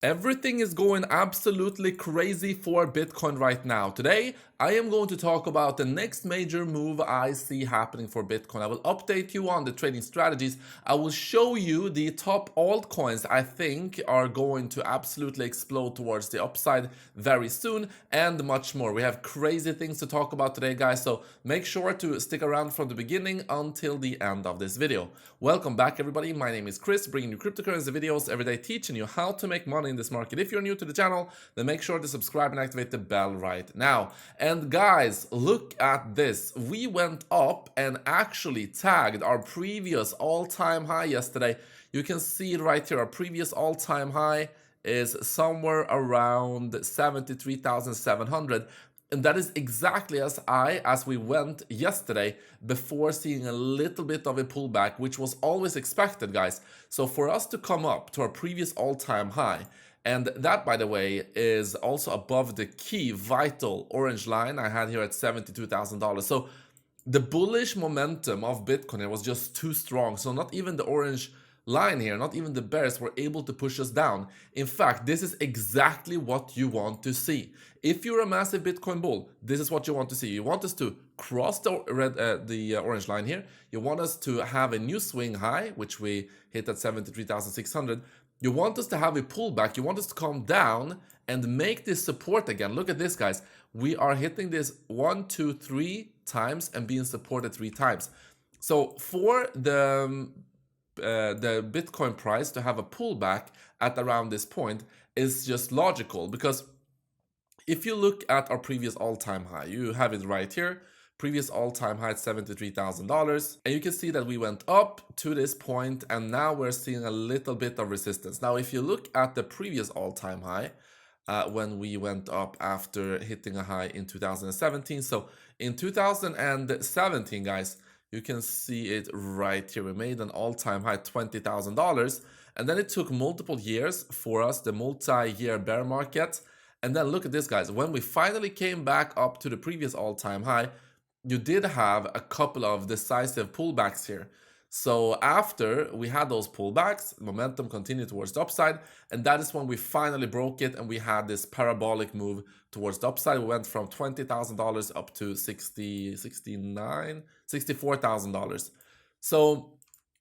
Everything is going absolutely crazy for Bitcoin right now. Today, I am going to talk about the next major move I see happening for Bitcoin. I will update you on the trading strategies. I will show you the top altcoins I think are going to absolutely explode towards the upside very soon and much more. We have crazy things to talk about today, guys, so make sure to stick around from the beginning until the end of this video. Welcome back, everybody. My name is Chris, bringing you cryptocurrency videos every day, teaching you how to make money in this market. If you're new to the channel, then make sure to subscribe and activate the bell right now. And guys, look at this. We went up and actually tagged our previous all-time high yesterday. You can see it right here. Our previous all-time high is somewhere around 73,700. And that is exactly as we went yesterday before seeing a little bit of a pullback, which was always expected, guys. So for us to come up to our previous all-time high, and that, by the way, is also above the key vital orange line I had here at $72,000. So the bullish momentum of Bitcoin was just too strong. So not even the orange line here, not even the bears were able to push us down. In fact, this is exactly what you want to see. If you're a massive Bitcoin bull, this is what you want to see. You want us to cross the orange line here. You want us to have a new swing high, which we hit at 73,600. You want us to have a pullback. You want us to come down and make this support again. Look at this, guys. We are hitting this 1, 2, 3 times and being supported 3 times. So for the Bitcoin price to have a pullback at around this point is just logical, because if you look at our previous all-time high, you have it right here, previous all-time high at $73,000, and you can see that we went up to this point and now we're seeing a little bit of resistance. Now if you look at the previous all-time high, when we went up after hitting a high in 2017, so in 2017, guys, you can see it right here. We made an all-time high, $20,000. And then it took multiple years for us, the multi-year bear market. And then look at this, guys. When we finally came back up to the previous all-time high, you did have a couple of decisive pullbacks here. So after we had those pullbacks, momentum continued towards the upside, and that is when we finally broke it and we had this parabolic move towards the upside. We went from $20,000 up to $64,000. So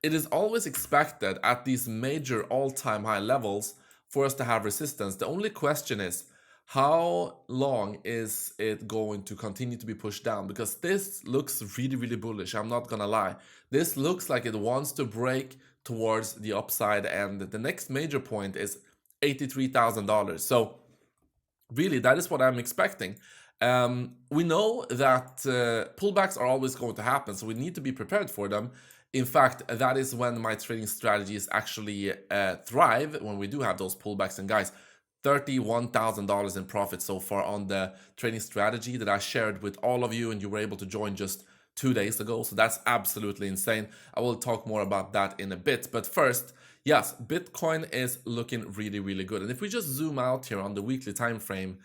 it is always expected at these major all-time high levels for us to have resistance. The only question is, how long is it going to continue to be pushed down? Because this looks really, really bullish. I'm not gonna lie. This looks like it wants to break towards the upside, and the next major point is $83,000. So really, that is what I'm expecting. We know that pullbacks are always going to happen, so we need to be prepared for them. In fact, that is when my trading strategies actually thrive, when we do have those pullbacks. And guys, $31,000 in profit so far on the trading strategy that I shared with all of you, and you were able to join just 2 days ago. So that's absolutely insane. I will talk more about that in a bit. But first, yes, Bitcoin is looking really, really good. And if we just zoom out here on the weekly time frame,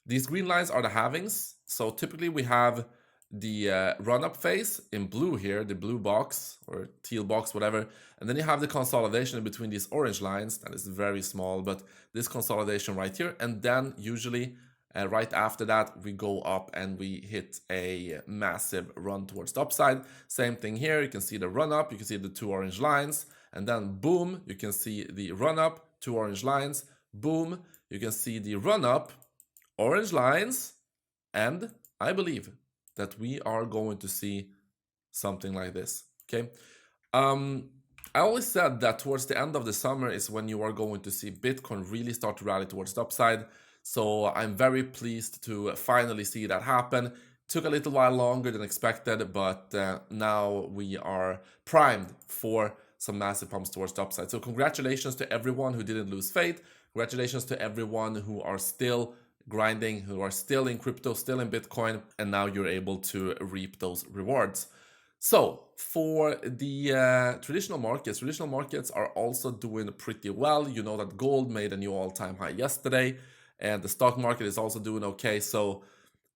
these green lines are the halvings. So typically we have the run-up phase in blue here, the blue box or teal box, whatever. And then you have the consolidation in between these orange lines. That is very small, but this consolidation right here. And then usually right after that, we go up and we hit a massive run towards the upside. Same thing here. You can see the run-up. You can see the 2 orange lines. And then boom, you can see the run-up, 2 orange lines. Boom, you can see the run-up, orange lines. And I believe that we are going to see something like this, okay? I always said that towards the end of the summer is when you are going to see Bitcoin really start to rally towards the upside. So I'm very pleased to finally see that happen. Took a little while longer than expected, but now we are primed for some massive pumps towards the upside. So congratulations to everyone who didn't lose faith. Congratulations to everyone who are still grinding, who are still in crypto, still in Bitcoin, and now you're able to reap those rewards. So for the traditional markets are also doing pretty well. You know that gold made a new all-time high yesterday, and the stock market is also doing okay. So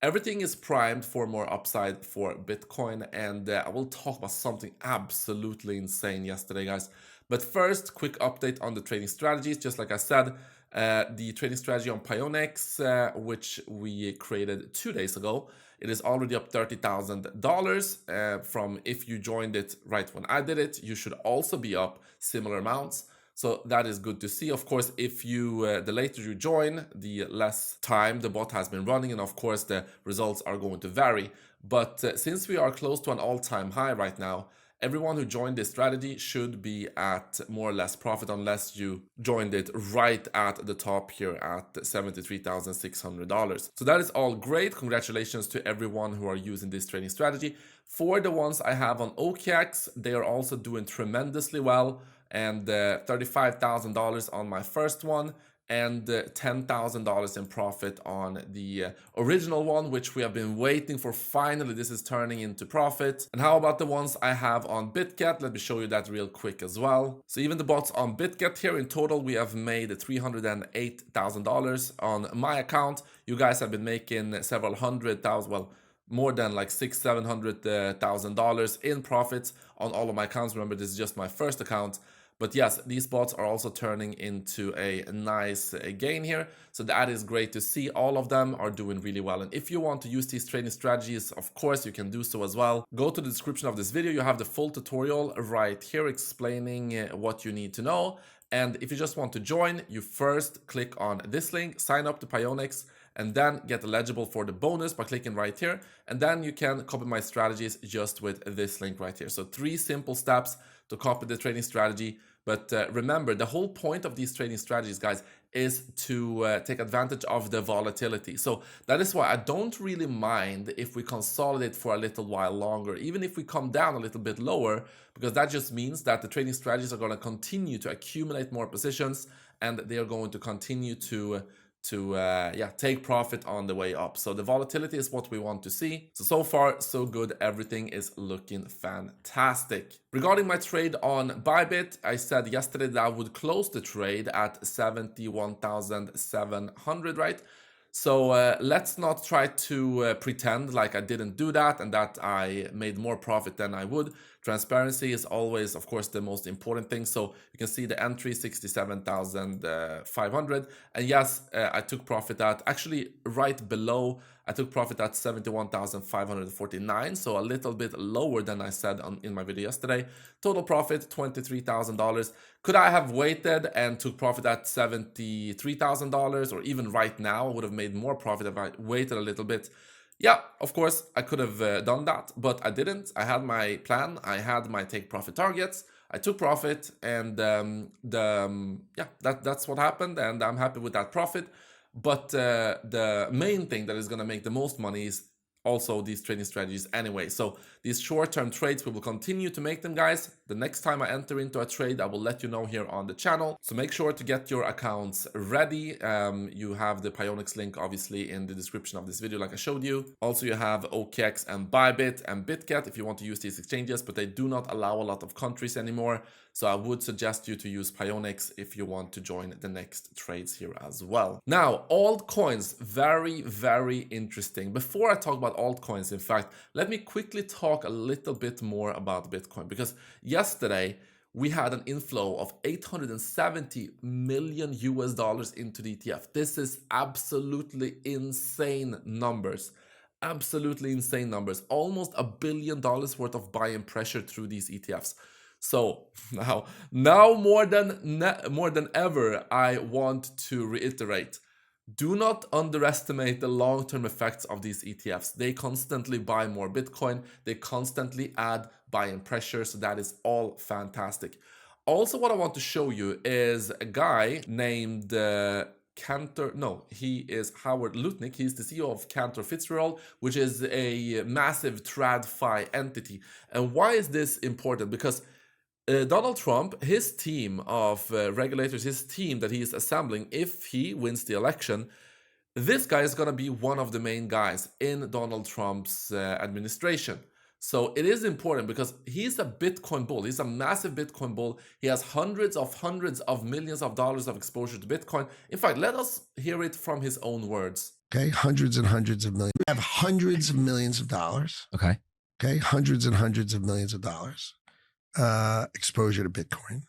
everything is primed for more upside for Bitcoin, and I will talk about something absolutely insane yesterday, guys. But first, quick update on the trading strategies. Just like I said, The trading strategy on Pionex, which we created 2 days ago, it is already up $30,000 from if you joined it right when I did it. You should also be up similar amounts. So that is good to see. Of course, if you the later you join, the less time the bot has been running, and of course the results are going to vary. But since we are close to an all-time high right now, everyone who joined this strategy should be at more or less profit, unless you joined it right at the top here at $73,600. So that is all great. Congratulations to everyone who are using this trading strategy. For the ones I have on OKX, they are also doing tremendously well, and $35,000 on my first one, and $10,000 in profit on the original one, which we have been waiting for. Finally, this is turning into profit. And how about the ones I have on BitGet? Let me show you that real quick as well. So even the bots on BitGet here, in total, we have made $308,000 on my account. You guys have been making several hundred thousand, well, more than like $600,000-$700,000 in profits on all of my accounts. Remember, this is just my first account. But yes, these bots are also turning into a nice gain here. So that is great to see. All of them are doing really well. And if you want to use these trading strategies, of course, you can do so as well. Go to the description of this video. You have the full tutorial right here explaining what you need to know. And if you just want to join, you first click on this link, sign up to Pionex, and then get eligible for the bonus by clicking right here. And then you can copy my strategies just with this link right here. So 3 simple steps to copy the trading strategy. But remember, the whole point of these trading strategies, guys, is to take advantage of the volatility. So that is why I don't really mind if we consolidate for a little while longer, even if we come down a little bit lower, because that just means that the trading strategies are going to continue to accumulate more positions, and they are going to continue to take profit on the way up. So the volatility is what we want to see. So far, so good. Everything is looking fantastic. Regarding my trade on Bybit, I said yesterday that I would close the trade at 71,700, right? So let's not try to pretend like I didn't do that and that I made more profit than I would. Transparency is always, of course, the most important thing. So you can see the entry 67,500. And yes, I took profit at actually right below. I took profit at 71,549. So a little bit lower than I said in my video yesterday. Total profit $23,000. Could I have waited and took profit at $73,000, or even right now I would have made more profit if I waited a little bit? Yeah, of course, I could have done that, but I didn't. I had my plan. I had my take profit targets. I took profit, and that's what happened, and I'm happy with that profit. But the main thing that is going to make the most money is also these trading strategies anyway. So these short-term trades, we will continue to make them, guys. The next time I enter into a trade, I will let you know here on the channel. So make sure to get your accounts ready. You have the Pionex link obviously in the description of this video, like I showed you. Also, you have OKX and Bybit and BitGet if you want to use these exchanges, but they do not allow a lot of countries anymore. So I would suggest you to use Pionex if you want to join the next trades here as well. Now, altcoins, very, very interesting. Before I talk about altcoins, in fact, let me quickly talk a little bit more about Bitcoin, because yesterday we had an inflow of $870 million into the ETF. This is absolutely insane numbers. Absolutely insane numbers. Almost $1 billion worth of buying pressure through these ETFs. So now more than ever, I want to reiterate, do not underestimate the long-term effects of these ETFs. They constantly buy more Bitcoin. They constantly add buying pressure. So that is all fantastic. Also, what I want to show you is a guy named he is Howard Lutnick. He's the CEO of Cantor Fitzgerald, which is a massive TradFi entity. And why is this important? Because Donald Trump, his team of regulators, his team that he is assembling, if he wins the election, this guy is going to be one of the main guys in Donald Trump's administration. So it is important because he's a Bitcoin bull. He's a massive Bitcoin bull. He has hundreds of millions of dollars of exposure to Bitcoin. In fact, let us hear it from his own words. Okay, hundreds and hundreds of millions. I have hundreds of millions of dollars. Okay. Okay, hundreds and hundreds of millions of dollars. Exposure to Bitcoin.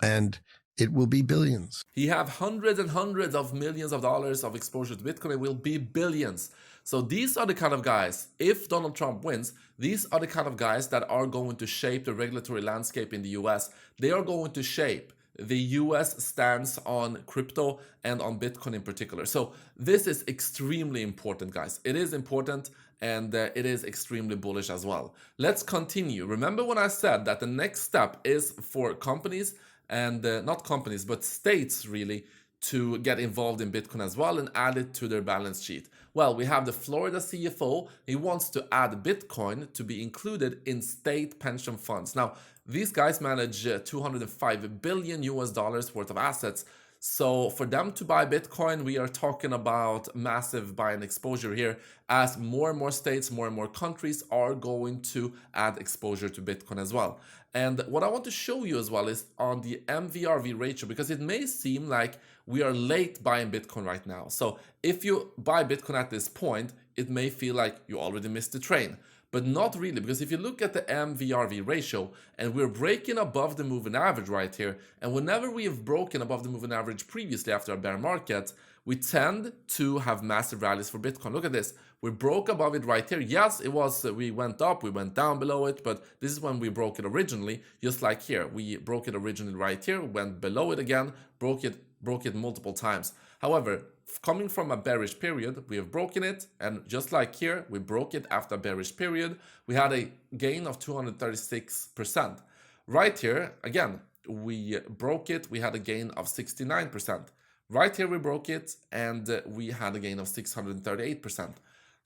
And It will be billions. He have hundreds and hundreds of millions of dollars of exposure to Bitcoin. It will be billions. So these are the kind of guys, if Donald Trump wins, these are the kind of guys that are going to shape the regulatory landscape in the US. They are going to shape the US stance on crypto and on Bitcoin in particular. So this is extremely important, guys. It is important, and it is extremely bullish as well. Let's continue. Remember when I said that the next step is for companies and not companies, but states really, to get involved in Bitcoin as well and add it to their balance sheet. Well, we have the Florida CFO. He wants to add Bitcoin to be included in state pension funds. Now, these guys manage 205 billion US dollars worth of assets. So for them to buy Bitcoin, we are talking about massive buying exposure here, as more and more states, more and more countries are going to add exposure to Bitcoin as well. And what I want to show you as well is on the MVRV ratio, because it may seem like we are late buying Bitcoin right now. So if you buy Bitcoin at this point, it may feel like you already missed the train. But not really, because if you look at the MVRV ratio, and we're breaking above the moving average right here, and whenever we have broken above the moving average previously after a bear market, we tend to have massive rallies for Bitcoin. Look at this. We broke above it right here. Yes, it was, we went up, we went down below it, but this is when we broke it originally, just like here. We broke it originally right here, went below it again, broke it multiple times. However, coming from a bearish period, we have broken it, and just like here, we broke it after a bearish period. We had a gain of 236%. Right here, again, we broke it, we had a gain of 69%. Right here we broke it, and we had a gain of 638%.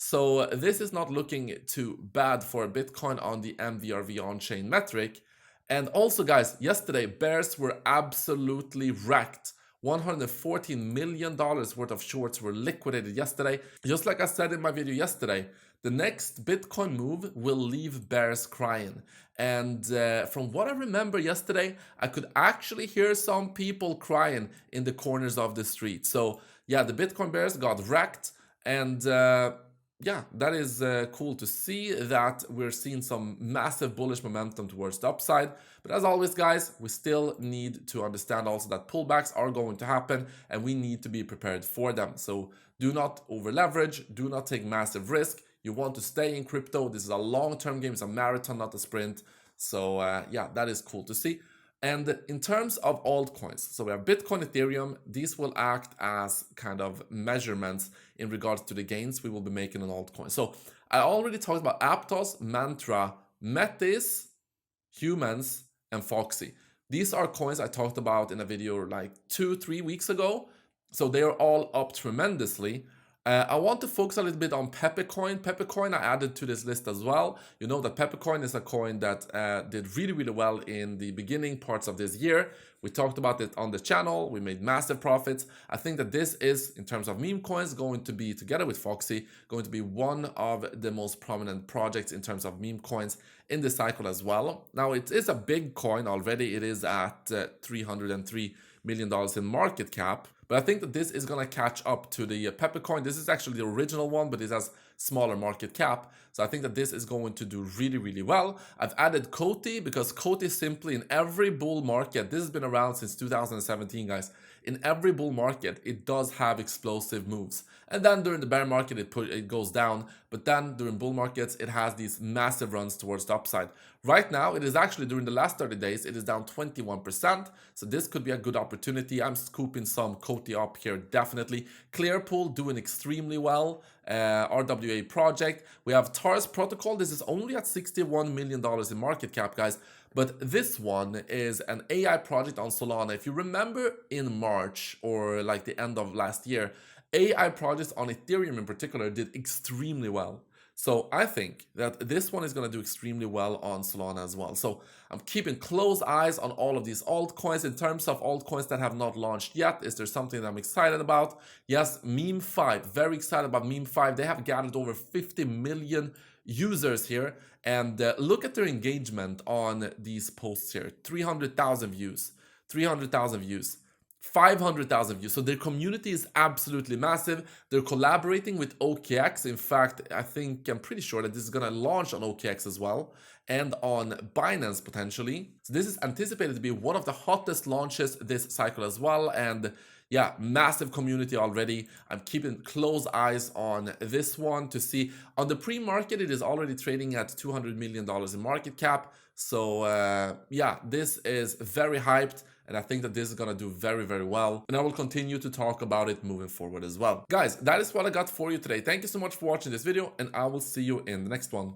So this is not looking too bad for Bitcoin on the MVRV on-chain metric. And also, guys, yesterday bears were absolutely wrecked. $114 million worth of shorts were liquidated yesterday. Just like I said in my video yesterday, the next Bitcoin move will leave bears crying. And from what I remember yesterday, I could actually hear some people crying in the corners of the street. So yeah, the Bitcoin bears got wrecked, and yeah, that is cool to see that we're seeing some massive bullish momentum towards the upside. But as always, guys, we still need to understand also that pullbacks are going to happen, and we need to be prepared for them. So do not over leverage, do not take massive risk. You want to stay in crypto. This is a long-term game, it's a marathon, not a sprint. So yeah, that is cool to see. And in terms of altcoins, so we have Bitcoin, Ethereum. These will act as kind of measurements in regards to the gains we will be making on altcoins. So I already talked about Aptos, Mantra, Metis, Humans, and Foxy. These are coins I talked about in a video like 2-3 weeks ago. So they are all up tremendously. I want to focus a little bit on Peppercoin. Peppercoin I added to this list as well. You know that Peppercoin is a coin that did really, really well in the beginning parts of this year. We talked about it on the channel. We made massive profits. I think that this is, in terms of meme coins, going to be, together with Foxy, going to be one of the most prominent projects in terms of meme coins in the cycle as well. Now, it is a big coin already. It is at $303 million in market cap. But I think that this is going to catch up to the Peppercoin. This is actually the original one, but it has smaller market cap. So I think that this is going to do really, really well. I've added Coty because Coty simply in every bull market, this has been around since 2017, guys. In every bull market, it does have explosive moves. And then during the bear market, it goes down. But then during bull markets, it has these massive runs towards the upside. Right now, it is actually during the last 30 days, it is down 21%. So this could be a good opportunity. I'm scooping some Coty up here, definitely. Clearpool doing extremely well. RWA project. We have TARS protocol. This is only at $61 million in market cap, guys. But this one is an AI project on Solana. If you remember in March or like the end of last year, AI projects on Ethereum in particular did extremely well. So I think that this one is going to do extremely well on Solana as well. So I'm keeping close eyes on all of these altcoins. In terms of altcoins that have not launched yet, is there something that I'm excited about? Yes, Meme5. Very excited about Meme5. They have gathered over 50 million users here. And look at their engagement on these posts here. 300,000 views. 300,000 views. 500,000 views. So their community is absolutely massive. They're collaborating with OKX. In fact, I'm pretty sure that this is going to launch on OKX as well and on Binance potentially. So this is anticipated to be one of the hottest launches this cycle as well. And yeah, massive community already. I'm keeping close eyes on this one to see. On the pre-market, it is already trading at $200 million in market cap. So yeah, this is very hyped. And I think that this is going to do very, very well. And I will continue to talk about it moving forward as well. Guys, that is what I got for you today. Thank you so much for watching this video, and I will see you in the next one.